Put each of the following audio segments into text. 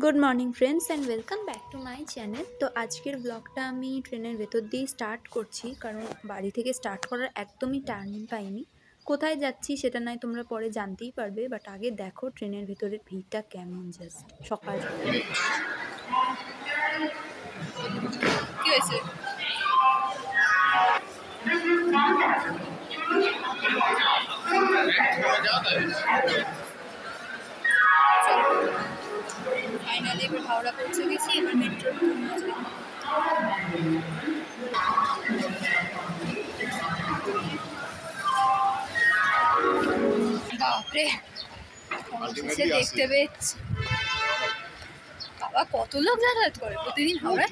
Good morning friends and welcome back to my channel. তো আজকের ব্লগটা আমি ট্রেনের ভেতর দিয়েই স্টার্ট করছি, কারণ বাড়ি থেকে স্টার্ট করার একদমই টাইম পাইনি। কোথায় যাচ্ছি সেটা নয় তোমরা পরে জানতেই পারবে, বাট আগে দেখো ট্রেনের ভেতরের ভিড়টা কেমন। জাস্ট সকাল কি হয়েছে? ফাইনালি এবার হাওড়া পৌঁছে গেছি, এবার মেট্রো। বাপরে দেখতে পেয়েছি বাবা, কত লোক যাতায়াত করে প্রতিদিন হাওড়ায়।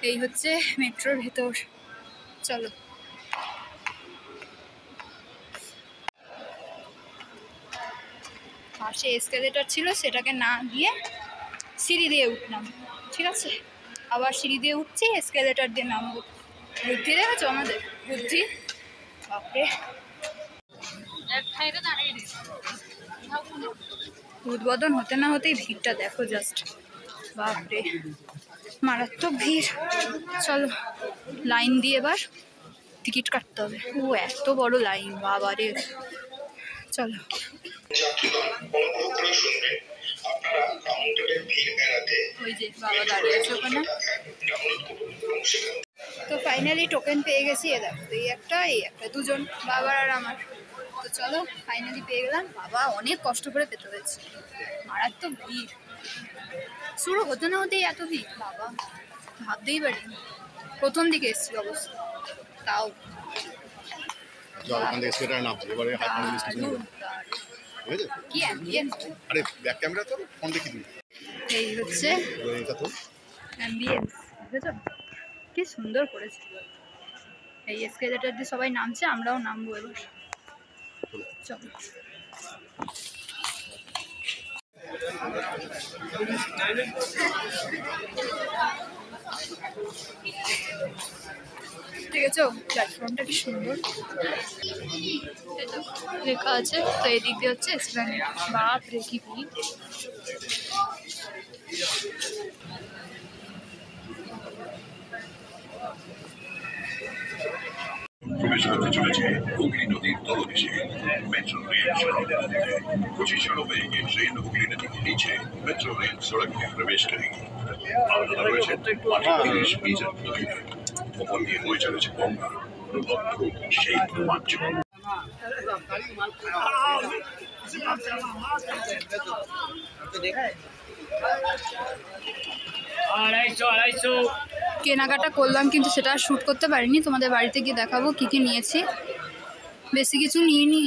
এই হচ্ছে মেট্রোর ভেতর, চলো। পাশে এসকেলেটর ছিল, সেটাকে না গিয়ে সিঁড়ি দিয়ে উঠলাম, ঠিক আছে। আবার সিঁড়ি দিয়ে উঠছি, এসকেলেটর দিয়ে নামবো। বুদ্ধি দেখেছো আমাদের, বুদ্ধি। বাপরে, উদ্বোধন হতে না হতেই ভিড়টা দেখো জাস্ট, বাপরে মারাত্মক ভিড়। চলো লাইন দিয়ে এবার টিকিট কাটতে হবে। ও এত বড় লাইন, বাবারে। চলো, ওই যে বাবা দাঁড়িয়ে আছে ওখানে। তো ফাইনালি টোকেন পেয়ে গেছি। এ দেখো, এই একটা দুজন, বাবার আর আমার। তো চলো ফাইনালি পেয়ে গেলাম। বাবা অনেক কষ্ট করে পেতে হয়েছে, মারাত্মক ভিড়। শুরু হতে না হতেই এত ভিড়, বাবা ভাবতেই পারিনি। প্রথম দিকে এসেছি অবশ্য, তাও কি অ্যাম্বিয়েন্স। এই হচ্ছে অ্যাম্বিয়েন্স, বুঝেছো কি সুন্দর করেছে। এই এসকেলেটর দিয়ে সবাই নামছে, আমরাও নামবো এবার। চলো, ঠিক আছে। প্ল্যাটফর্মটা কি সুন্দর লেখা আছে। তো এদিক দিয়ে হচ্ছে এসপ্ল্যানেড। বাপ রে কি ভিড়। প্রবেশ করতে চলেছে হুগলি নদীর তলদেশে মেট্রো রেল सड़क 2590 ये ट्रेन हुगली नदी के नीचे मेट्रो रेल सड़क में प्रवेश करेगी। আপনারা রয়েছেন 38 মিটার গভীরে, ওপর দিয়ে বয়ে চলেছে গঙ্গা, অদ্ভুত সেই রোমাঞ্চ। কেনাকাটা করলাম, কিন্তু সেটা আর শ্যুট করতে পারিনি। তোমাদের বাড়িতে গিয়ে দেখাবো কি কি নিয়েছি। বেশি কিছু নিইনি।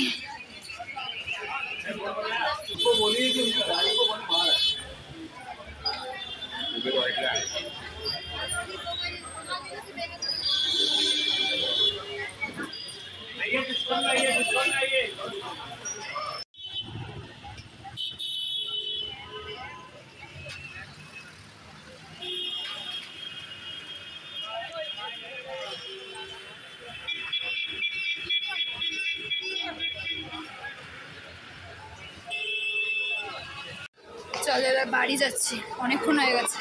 চলো এবার বাড়ি যাচ্ছি, অনেকক্ষণ হয়ে গেছে।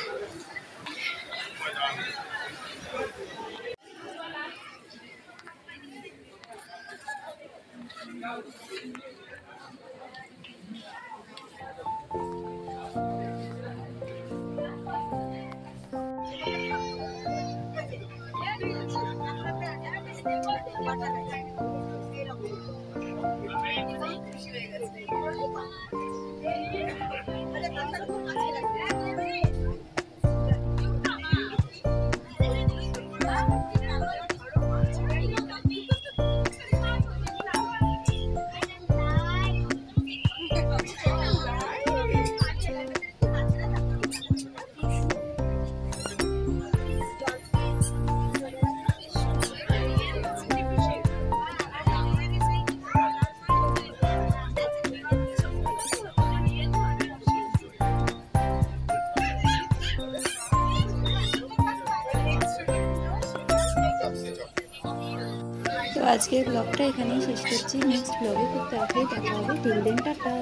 তো আজকের ব্লগটা এখানেই শেষ করছি। নেক্সট ব্লগে খুব তাড়াতাড়ি দেখা হবে। Till then tata.